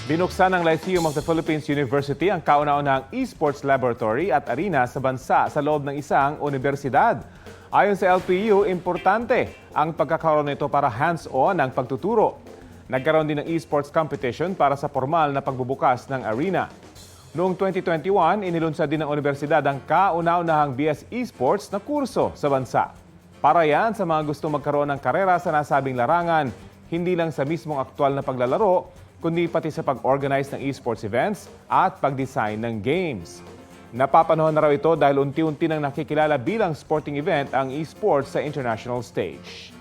Binuksan ng Lyceum of the Philippines University ang kauna-unahang esports laboratory at arena sa bansa sa loob ng isang universidad. Ayon sa LPU, importante ang pagkakaroon nito para hands-on ang pagtuturo. Nagkaroon din ng esports competition para sa formal na pagbubukas ng arena. Noong 2021, inilunsad din ng universidad ang kauna-unahang BS Esports na kurso sa bansa. Para yan sa mga gusto magkaroon ng karera sa nasabing larangan, hindi lang sa mismong aktual na paglalaro, kundi pati sa pag-organize ng esports events at pag-design ng games. Napapanahon na raw ito dahil unti-unti nang nakikilala bilang sporting event ang esports sa international stage.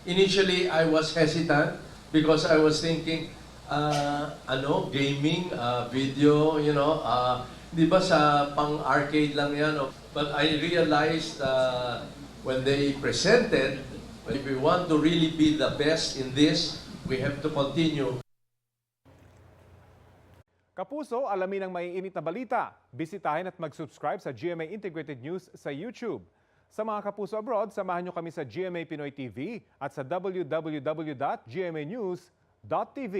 Initially, I was hesitant because I was thinking, gaming, video, di ba sa pang-arcade lang yan? But I realized when they presented, if we want to really be the best in this, we have to continue. Kapuso, alamin ang maiinit na balita. Bisitahin at mag-subscribe sa GMA Integrated News sa YouTube. Sa mga kapuso abroad, samahan nyo kami sa GMA Pinoy TV at sa www.gmanews.tv.